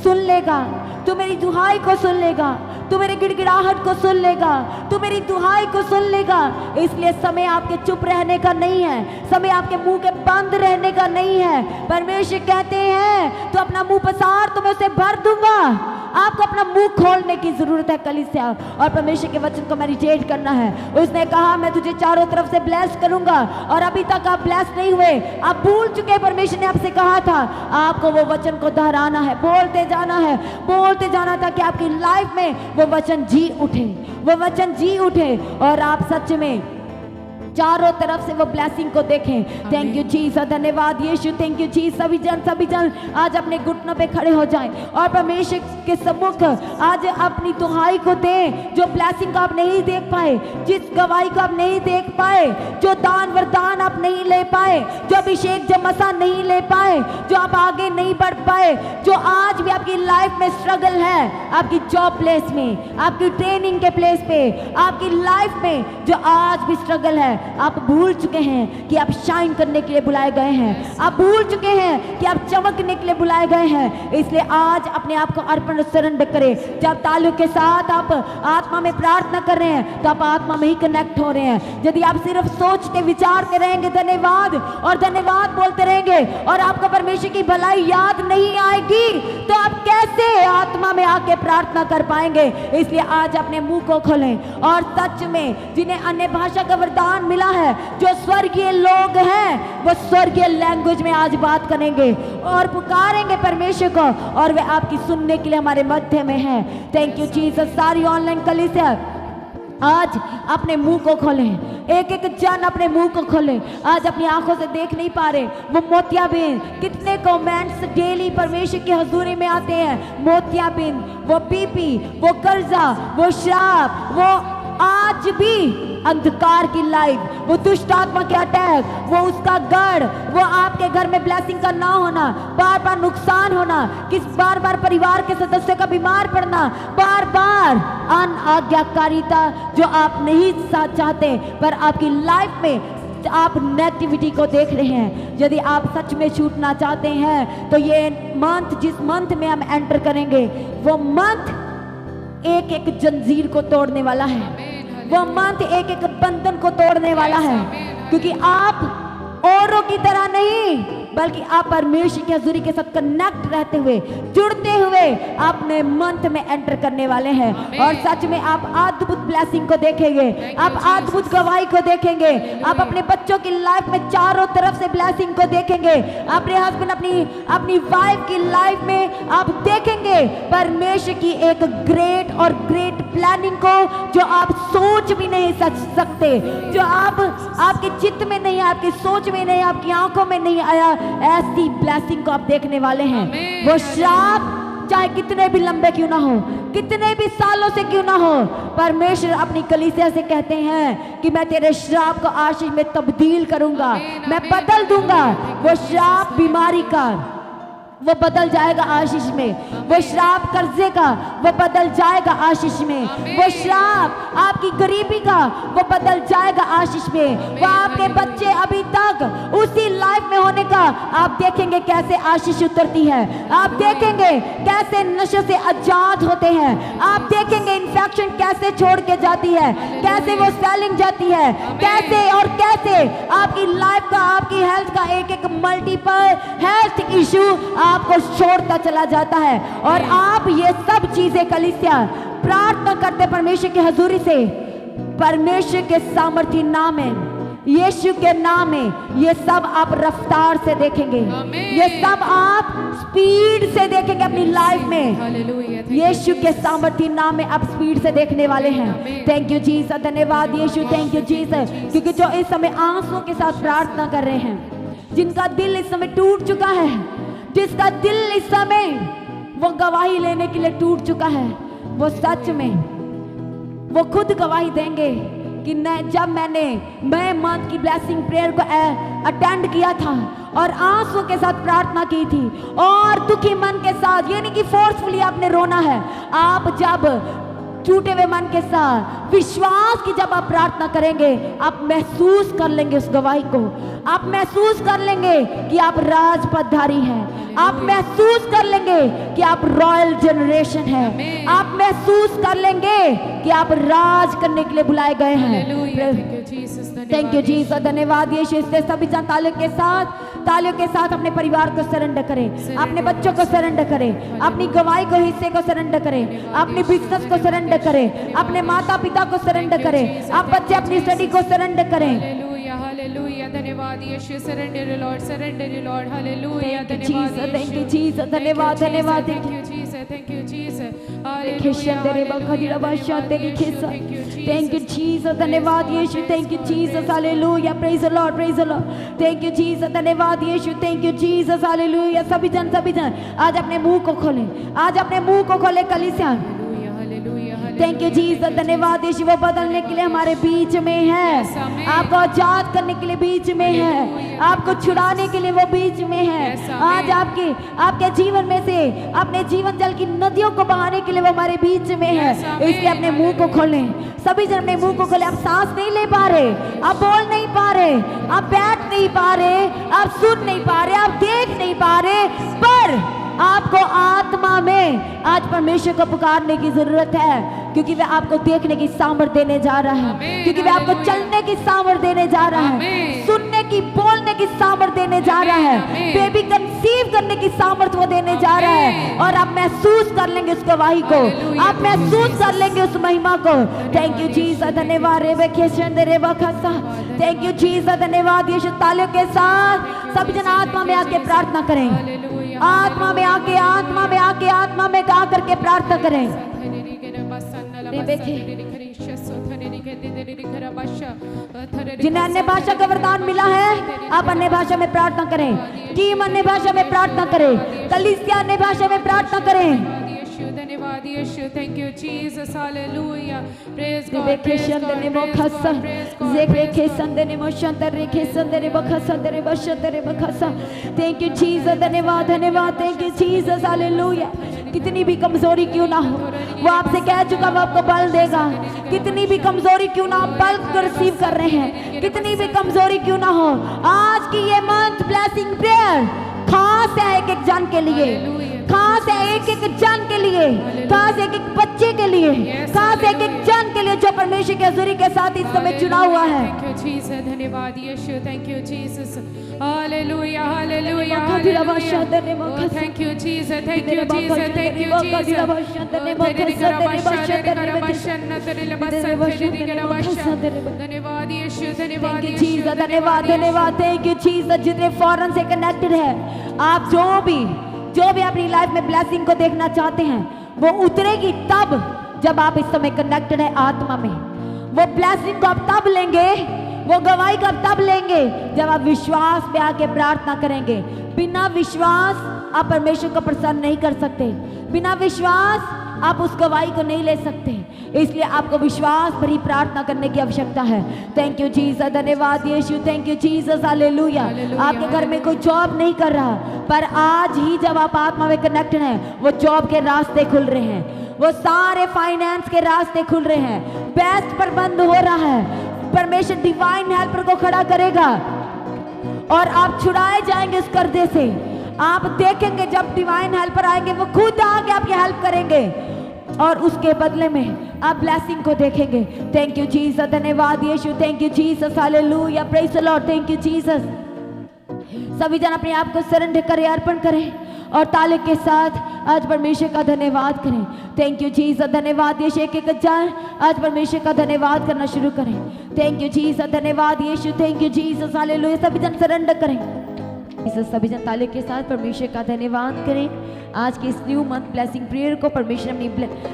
सुन लेगा, तू मेरी दुहाई को सुन लेगा, तू मेरी गिड़गिड़ाहट को सुन लेगा, तू मेरी दुहाई को सुन लेगा। इसलिए समय आपके चुप रहने का नहीं है, समय आपके मुंह के बंद रहने का नहीं है। परमेश्वर कहते हैं तो अपना मुंह पसार तो मैं उसे भर दूंगा। आपको अपना मुंह खोलने की जरूरत है कलीसिया, और परमेश्वर के वचन को मेडिटेट करना है। उसने कहा मैं तुझे चारों तरफ से ब्लेस करूंगा, और अभी तक आप ब्लेस नहीं हुए, आप भूल चुके। परमेश्वर ने आपसे कहा था आपको वो वचन को दोहराना है, बोलते जाना था कि आपकी लाइफ में वो वचन जी उठे, वो वचन जी उठे, और आप सच में चारों तरफ से वो ब्लेसिंग को देखें। थैंक यू जीसस, धन्यवाद यीशु, थैंक यू जीसस। सभी जन आज अपने घुटनों पे खड़े हो जाएं और परमेश्वर के सम्मुख आज अपनी दुहाई को दें। जो ब्लेसिंग को आप नहीं देख पाए, जिस गवाही को आप नहीं देख पाए, जो दान वरदान आप नहीं ले पाए, जो अभिषेक जमसा नहीं ले पाए, जो आप आगे नहीं बढ़ पाए, जो आज भी आपकी लाइफ में स्ट्रगल है, आपकी जॉब प्लेस में, आपकी ट्रेनिंग के प्लेस पे, आपकी लाइफ में जो आज भी स्ट्रगल है, आप भूल चुके हैं कि आप शाइन करने के लिए बुलाए गए हैं, आप भूल चुके हैं कि आप चमकने के लिए बुलाए गए हैं। इसलिए आज अपने आप को अर्पण सरेंडर करें। जब तालियों के साथ आप आत्मा में प्रार्थना कर रहे हैं तो आप आत्मा में ही कनेक्ट हो रहे हैं। यदि आप सिर्फ सोचते विचारते रहेंगे धन्यवाद और धन्यवाद बोलते रहेंगे और आपको परमेश्वर की भलाई याद नहीं आएगी, तो आप कैसे आत्मा में आके प्रार्थना कर पाएंगे। इसलिए आज अपने मुंह को खोलें और सच में जिन्हें अन्य भाषा का वरदान मिला है, जो स्वर्गीय लोग हैं, वो स्वर्गीय लैंग्वेज में आज बात करेंगे और पुकारेंगे परमेश्वर को, और वे आपकी सुनने के लिए हमारे मध्य में है। Thank you Jesus. सारी ऑनलाइन कलीसिया आज अपने मुंह को खोलें, एक एक जन अपने मुंह को खोलें। आज अपनी आंखों से देख नहीं पा रहे, वो मोतियाबिंद, कितने कमेंट्स डेली परमेश्वर की हजूरी में आते हैं। मोतियाबिंद, वो बीपी, वो कर्जा, वो श्राप, वो आज भी अंधकार की लाइफ, वो दुष्ट आत्मा के अटैक, वो उसका गढ़, वो आपके घर में ब्लेसिंग का ना होना, बार बार नुकसान होना, बार बार परिवार के सदस्य का बीमार पड़ना, बार बार अनाज्ञाकारिता जो आप नहीं चाहते पर आपकी लाइफ में आप नेगेटिविटी को देख रहे हैं। यदि आप सच में छूटना चाहते हैं तो ये मंथ, जिस मंथ में हम एंटर करेंगे, वो मंथ एक एक जंजीर को तोड़ने वाला है, वो मंथ एक एक बंधन को तोड़ने वाला है, क्योंकि आप औरों की तरह नहीं बल्कि आप परमेश्वर की हजूरी के साथ कनेक्ट रहते हुए, जुड़ते हुए अपने मंथ में एंटर करने वाले हैं। और सच में आप अद्भुत ब्लेसिंग को देखेंगे, आप अद्भुत गवाही को देखेंगे, आप अपने बच्चों की लाइफ में चारों तरफ से ब्लेसिंग को देखेंगे, अपने हस्बैंड, अपनी वाइफ की लाइफ में आप देखेंगे परमेश्वर की एक ग्रेट और ग्रेट प्लानिंग को, जो आप सोच भी नहीं सकते, जो आपके चित्त में नहीं, आपकी सोच में नहीं, आपकी आंखों में नहीं आया, ऐसी ब्लेसिंग को आप देखने वाले हैं। वो श्राप चाहे कितने भी लंबे क्यों ना हो, कितने भी सालों से क्यों ना हो, परमेश्वर अपनी कलीसिया से कहते हैं कि मैं तेरे श्राप को आशीष में तब्दील करूंगा, मैं बदल दूंगा। वो श्राप बीमारी का वो बदल जाएगा आशीष में, वो श्राप कर्जे का वो बदल जाएगा आशीष में, वो श्राप आपकी गरीबी का वो बदल जाएगा आशीष में, वो आपके बच्चे अभी तक उसी लाइफ में होने का आप देखेंगे कैसे आशीष उतरती है, आप देखेंगे कैसे नशे से आजाद होते हैं, आप देखेंगे इन्फेक्शन कैसे छोड़ के जाती है, कैसे वो सेलिंग जाती है, कैसे और कैसे आपकी लाइफ का, आपकी हेल्थ का एक एक मल्टीपल हेल्थ इशू आपको छोड़ता चला जाता है। और आप ये सब चीजें कलीसिया प्रार्थना करते परमेश्वर की हजूरी से, परमेश्वर के सामर्थी नाम में, यीशु के नाम में, ये सब आप रफ्तार से देखेंगे, ये सब आप स्पीड से देखेंगे अपनी लाइफ में। यीशु के सामर्थी नाम में आप स्पीड से देखने वाले हैं। थैंक यू जीसस, धन्यवाद यीशु, थैंक यू जीसस। क्योंकि जो इस समय आंसुओं के साथ प्रार्थना कर रहे हैं, जिनका दिल इस समय टूट चुका है, जिसका दिल इस समय वो गवाही लेने के लिए टूट चुका है, वो सच में वो खुद गवाही देंगे कि जब मैं मंथ की ब्लेसिंग प्रेयर को अटेंड किया था और आंसू के साथ प्रार्थना की थी और दुखी मन के साथ, ये नहीं कि फोर्सफुली आपने रोना है, आप जब टूटे हुए मन के साथ विश्वास की जब आप प्रार्थना करेंगे, आप महसूस कर लेंगे उस गवाही को, आप महसूस कर लेंगे कि आप राजपदधारी हैं, आप महसूस कर लेंगे कि आप रॉयल जनरेशन हैं, आप महसूस कर लेंगे कि आप राज करने के लिए बुलाए गए हैं। थैंक यू जीसस, धन्यवाद यीशु। इसलिए सभी जन तालियों के साथ अपने परिवार को सरेंडर करें, अपने बच्चों को सरेंडर करें, अपनी गवाही को हिस्से को सरेंडर करें, अपनी बिजनेस को सरेंडर करें, अपने माता पिता को सरेंडर करें, आप बच्चे अपनी स्टडी को सरेंडर करें। हालेलुया, धन्यवाद Yeshu. Surrender Lord, surrender Lord. Hallelujah, धन्यवाद थैंक यू जीसस, धन्यवाद धन्यवाद thank you Jesus, thank you Jesus. Thank you Jesus, धन्यवाद Yeshu, thank you Jesus, hallelujah, praise the Lord, praise the Lord, thank you Jesus, धन्यवाद Yeshu, thank you Jesus, hallelujah. सभी जन आज अपने मुंह को खोलें, आज अपने मुंह को खोलें कलीसिया। थैंक यू जीसस, धन्यवाद यीशु, वो बदलने के लिए हमारे बीच में है, आपको आजाद करने के लिए बीच में है, आपको छुड़ाने के लिए वो बीच में है। आज आपके जीवन में से अपने जीवन जल की नदियों को बहाने के लिए वो हमारे बीच में है। इसलिए अपने मुंह को खोलें, सभी जन अपने मुंह को खोलें। आप सांस नहीं ले पा रहे, आप बोल नहीं पा रहे, आप बैठ नहीं पा रहे, आप सुन नहीं पा रहे, आप देख नहीं पा रहे, पर आपको आत्मा में आज परमेश्वर को पुकारने की जरूरत है, क्योंकि वह आपको देखने की सामर्थ देने जा रहा है, क्योंकि वह आपको चलने की सामर्थ देने जा रहा है, सुनने की, बोलने की सामर्थ देने जा रहा है, बेबी कंसीव करने की सामर्थ वो देने जा रहा है। और आप महसूस कर लेंगे उस गवाही को, आप महसूस कर लेंगे उस महिमा को। थैंक यू जीसस, धन्यवाद थैंक यू जीसस, धन्यवाद यीशु। तालियों के साथ सभी जन आत्मा में आके प्रार्थना करें, आत्मा में आके आत्मा में गा करके प्रार्थना करें। जिन्हें अन्य भाषा का वरदान मिला है, आप अन्य भाषा में प्रार्थना करें, टीम अन्य भाषा में प्रार्थना करें, कलीसिया अन्य भाषा में प्रार्थना करें। धन्यवाद Yeshu, thank you Jesus, hallelujah, praise God, thank you Jesus, धन्यवाद धन्यवाद, थैंक यू जीसस, हालेलुया। कितनी भी कमजोरी क्यों ना हो, वो आपसे कह चुका वो आपको बल देगा। कितनी भी कमजोरी क्यों ना, आप बल को रिसीव कर रहे हैं, कितनी भी कमजोरी क्यों ना हो, आज की ये मंथ ब्लेसिंग प्रेयर खास है एक एक जन के लिए, खास है एक एक जन के लिए, खास एक एक बच्चे के लिए, खास एक एक जन के लिए जो परमेश्वर के हजूरी के साथ इस समय चुना हुआ है। थैंक यू जीसस, धन्यवाद Yeshu, thank you Jesus, hallelujah hallelujah, thank you Jesus, thank you Jesus, thank you Jesus, धन्यवाद यीशु, धन्यवाद जीसस, धन्यवाद धन्यवाद, थैंक यू जीसस। जितने फॉरेन से कनेक्टेड है, आप जो भी अपनी लाइफ में ब्लेसिंग को देखना चाहते हैं, वो उतरेगी तब जब आप इस समय कनेक्टेड है आत्मा में। वो ब्लेसिंग को आप तब लेंगे, वो गवाही को आप तब लेंगे जब आप विश्वास पे आके प्रार्थना करेंगे। बिना विश्वास आप परमेश्वर को प्रसन्न नहीं कर सकते, बिना विश्वास आप उस गवाही को नहीं ले सकते। इसलिए आपको विश्वास भरी प्रार्थना करने की आवश्यकता है। थैंक यू जीसस, धन्यवाद Yeshu, thank you Jesus, hallelujah. आपके घर में कोई जॉब नहीं कर रहा, पर आज ही जब आप आत्मा में कनेक्टेड हैं, वो जॉब के रास्ते खुल रहे हैं, वो सारे फाइनेंस के रास्ते खुल रहे हैं, बेस्ट प्रबंध हो रहा है। परमेश्वर डिवाइन हेल्पर को खड़ा करेगा और आप छुड़ाए जाएंगे उस कर्जे से। आप देखेंगे जब डिवाइन हेल्पर आएंगे, वो खुद आके आपकी हेल्प करेंगे और उसके बदले में आप ब्लेसिंग को देखेंगे। थैंक यू जीसस, धन्यवाद Yeshu, thank you Jesus, hallelujah, praise the Lord, thank you Jesus. सभी जन अपने आप को सरेंडर करें, अर्पण करें और ताले के साथ आज परमेश्वर का धन्यवाद करें। थैंक यू जीसस, धन्यवाद यीशु। एक एक जन आज परमेश्वर का धन्यवाद करना शुरू करें। थैंक यू जीसस, धन्यवाद Yeshu, thank you Jesus, hallelujah. सभी जन सरेंडर करें। इस सभी जन ताले के साथ परमेश्वर का धन्यवाद करें। आज के इस न्यू मंथ ब्लेसिंग प्रेयर को परमेश्वर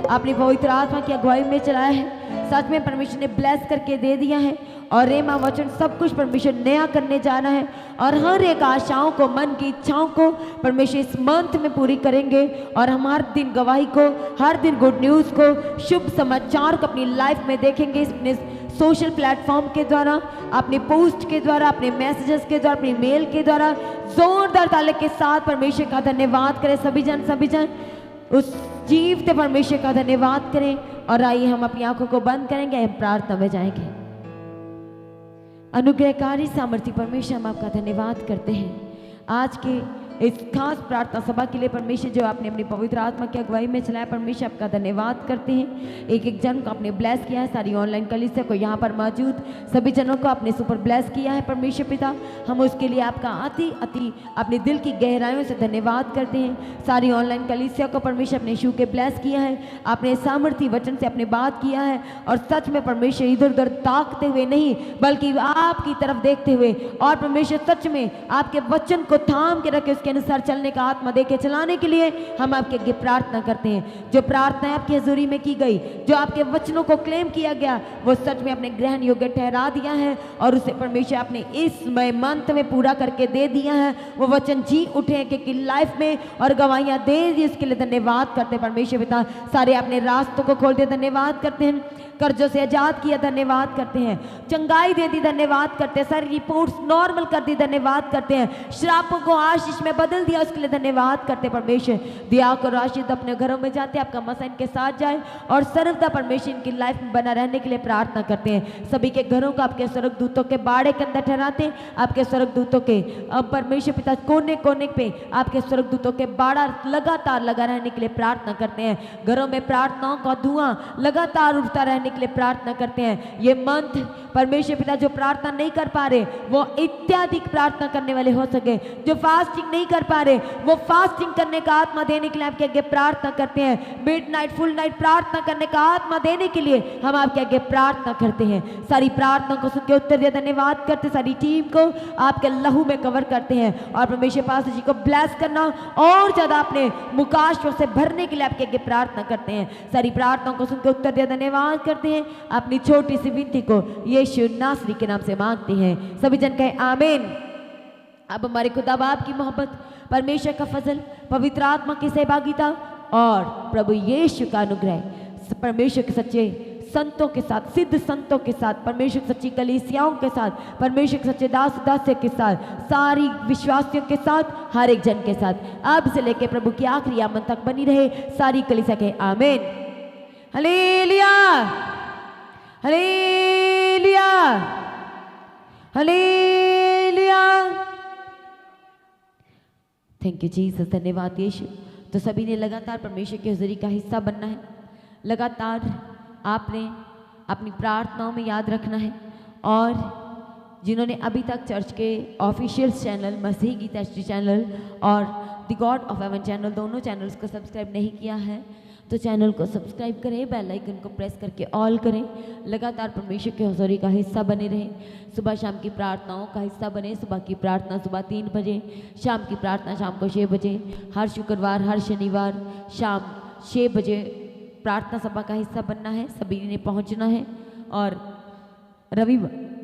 अपनी पवित्र आत्मा की अगुवाई में चलाया है। सच में परमेश्वर ने ब्लेस करके दे दिया है और रेमा वचन सब कुछ परमेश्वर नया करने जा रहा है और हर एक आशाओं को, मन की इच्छाओं को परमेश्वर इस मंथ में पूरी करेंगे और हम हर दिन गवाही को, हर दिन गुड न्यूज़ को, शुभ समाचार को अपनी लाइफ में देखेंगे। अपने सोशल प्लेटफॉर्म के द्वारा, अपने पोस्ट के द्वारा, अपने मैसेजेस के द्वारा, अपनी मेल के द्वारा जोरदार ताले के साथ परमेश्वर का धन्यवाद करें। सभी जन उस जीवते परमेश्वर का धन्यवाद करें। और आइए हम अपनी आंखों को बंद करेंगे, हम प्रार्थना में जाएंगे। अनुग्रहकारी सामर्थ्य परमेश्वर, हम आपका धन्यवाद करते हैं आज के इस खास प्रार्थना सभा के लिए परमेश्वर, जो आपने अपनी पवित्र आत्मा की अगुवाई में चलाया। परमेश्वर आपका धन्यवाद करते हैं। एक एक जन को आपने ब्लेस किया है, सारी ऑनलाइन कलीसिया को, यहाँ पर मौजूद सभी जनों को आपने सुपर ब्लेस किया है। परमेश्वर पिता, हम उसके लिए आपका अति अति अपने दिल की गहराइयों से धन्यवाद करते हैं। सारी ऑनलाइन कलीसिया को परमेश्वर अपने शू के ब्लेस किया है, आपने सामर्थ्य वचन से अपने बात किया है और सच में परमेश्वर इधर उधर ताकते हुए नहीं, बल्कि आपकी तरफ देखते हुए और परमेश्वर सच में आपके वचन को थाम के रखे के अनुसार चलने का आत्मा देके चलाने के लिए हम आपके आगे प्रार्थना करते हैं। जो प्रार्थना आपकी हजूरी में की गई, जो आपके वचनों को क्लेम किया गया, वो सच में अपने ग्रहण योग्य ठहरा दिया है और उसे परमेश्वर आपने इस मंथ में पूरा करके दे दिया है। वो वचन जी उठे कि लाइफ में और गवाहियां दे दी, उसके लिए धन्यवाद करते हैं। परमेश्वर पिता, सारे अपने रास्तों को खोल दिया, धन्यवाद करते हैं। कर्जों से आजाद किया, धन्यवाद करते हैं। चंगाई दे दी, धन्यवाद करते हैं। सारी रिपोर्ट्स नॉर्मल कर दी, धन्यवाद करते हैं। श्रापों को आशीष में बदल दिया, उसके लिए धन्यवाद करते हैं। परमेश्वर दिया करो आशीष, अपने घरों में जाते आपका मसा इनके साथ जाए और सर्वदा परमेश्वर इनकी लाइफ में बना रहने के लिए प्रार्थना करते हैं। सभी के घरों को आपके स्वर्गदूतों के बाड़े के अंदर ठहराते हैं। आपके स्वर्गदूतों के अब परमेश्वर पिता कोने कोने पे आपके स्वर्गदूतों के बाड़ा लगातार लगा रहने के लिए प्रार्थना करते हैं। घरों में प्रार्थनाओं का धुआं लगातार उठता रहने के लिए प्रार्थना करते हैं। ये मंथ परमेश्वर पिता, जो प्रार्थना नहीं कर पा रहे वो इत्याधिक प्रार्थना करने वाले हो सके, जो फास्टिंग नहीं कर पा रहे वो फास्टिंग करने का आत्मा देने के लिए आपके आगे प्रार्थना करते हैं। मिडनाइट, फुल नाइट प्रार्थना करने का आत्मा देने के लिए हम आपके आगे प्रार्थना करते हैं। सारी प्रार्थना को सुन के उत्तर दिया, धन्यवाद करते। सारी टीम को आपके लहू में कवर करते हैं और परमेश्वर पास जी को ब्लेस करना और ज्यादा अपने मुकाशों से भरने के लिए आपके आगे प्रार्थना करते हैं। सारी प्रार्थनाओं को सुन के उत्तर दिया, धन्यवाद करते हैं। अपनी छोटी सी विनती को यीशु नासरी के नाम से मांगते हैं। सभी जन कहे आमीन। अब हमारे खुदा बाप की मोहब्बत, परमेश्वर का फजल, पवित्र आत्मा की सहभागिता और प्रभु यीशु का अनुग्रह परमेश्वर के सच्चे संतों के साथ, सिद्ध संतों के साथ, परमेश्वर की सच्ची कलीसियाओं के साथ, परमेश्वर के सच्चे दास दासियों के साथ, सारी विश्वासियों के साथ, हर एक जन के साथ अब से लेकर प्रभु की आखिरी आमद तक बनी रहे। सारी कलीसिया कहे आमीन। Hallelujah, hallelujah, hallelujah. Thank you Jesus, धन्यवाद यीशु। तो सभी ने लगातार परमेश्वर की हुजूरी का हिस्सा बनना है। लगातार आपने अपनी प्रार्थनाओं में याद रखना है और जिन्होंने अभी तक चर्च के ऑफिशियल चैनल मसीह गीता एचडी चैनल और the God of haven channel, दोनों चैनल्स को सब्सक्राइब नहीं किया है तो चैनल को सब्सक्राइब करें, बेल आइकन को प्रेस करके ऑल करें। लगातार परमेश्वर के हुजूरी का हिस्सा बने रहें। सुबह शाम की प्रार्थनाओं का हिस्सा बने। सुबह की प्रार्थना सुबह 3 बजे, शाम की प्रार्थना शाम को 6 बजे, हर शुक्रवार हर शनिवार शाम 6 बजे प्रार्थना सभा का हिस्सा बनना है। सभी ने पहुंचना है और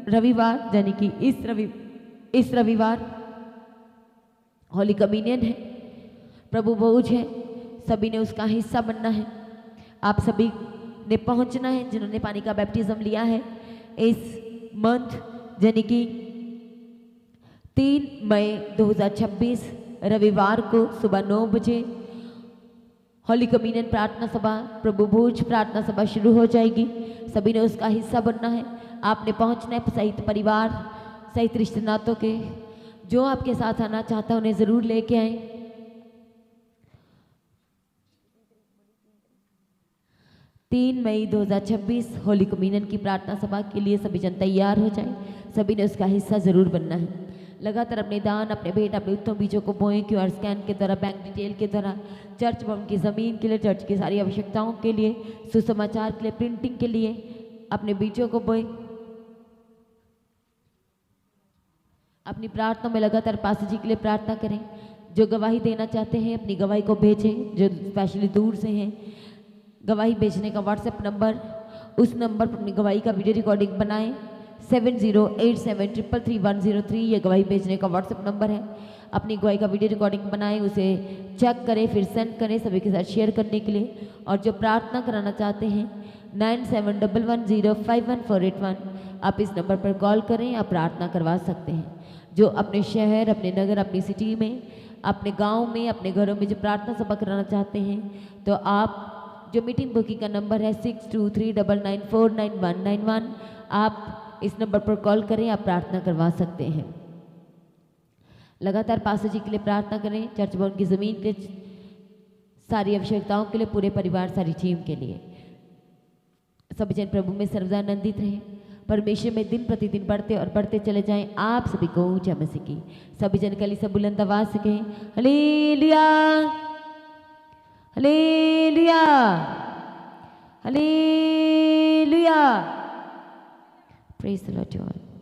रविवार यानी कि इस रविवार होली कम्युनियन है, प्रभु भोज है, सभी ने उसका हिस्सा बनना है। आप सभी ने पहुंचना है जिन्होंने पानी का बैप्टिज्म लिया है। इस मंथ यानी कि 3 मई 2026 रविवार को सुबह 9 बजे होली कम्युनियन प्रार्थना सभा, प्रभु भोज प्रार्थना सभा शुरू हो जाएगी। सभी ने उसका हिस्सा बनना है। आपने पहुंचना है सहित परिवार, सहित रिश्ते नातों के। जो आपके साथ आना चाहता है उन्हें ज़रूर लेके आए। 3 मई 2026 होली कम्युनियन की प्रार्थना सभा के लिए सभी जन तैयार हो जाएं। सभी ने उसका हिस्सा ज़रूर बनना है। लगातार अपने दान, अपने भेंट, अपने उत्तम बीजों को बोएं। क्यूआर स्कैन के द्वारा, बैंक डिटेल के द्वारा, चर्च भवन की ज़मीन के लिए, चर्च की सारी आवश्यकताओं के लिए, सुसमाचार के लिए, प्रिंटिंग के लिए अपने बीजों को बोएं। अपनी प्रार्थना में लगातार पास्टर जी के लिए प्रार्थना करें। जो गवाही देना चाहते हैं अपनी गवाही को भेजें, जो स्पेशली दूर से हैं। गवाही भेजने का व्हाट्सएप नंबर, उस नंबर पर अपनी गवाही का वीडियो रिकॉर्डिंग बनाएं। 7087333103 ये गवाही भेजने का व्हाट्सएप नंबर है। अपनी गवाही का वीडियो रिकॉर्डिंग बनाएं, उसे चेक करें, फिर सेंड करें सभी के साथ शेयर करने के लिए। और जो प्रार्थना कराना चाहते हैं 9711051481 आप इस नंबर पर कॉल करें, आप प्रार्थना करवा सकते हैं। जो अपने शहर, अपने नगर, अपनी सिटी में, अपने गांव में, अपने घरों में जो प्रार्थना सभा कराना चाहते हैं, तो आप जो मीटिंग बुकिंग का नंबर है 6239949191 आप इस नंबर पर कॉल करें, आप प्रार्थना करवा सकते हैं। लगातार पास्टर जी के लिए प्रार्थना करें, चर्च भवन की ज़मीन के सारी आवश्यकताओं के लिए, पूरे परिवार, सारी टीम के लिए। सभी जन प्रभु में सर्वदा आनंदित रहें, परमेश्वर में दिन प्रतिदिन बढ़ते और बढ़ते चले जाएं। आप सभी को ऊंचा मसीह की सभी जन के लिए सब बुलंद आवाज से कहें hallelujah, hallelujah, hallelujah. Praise the Lord.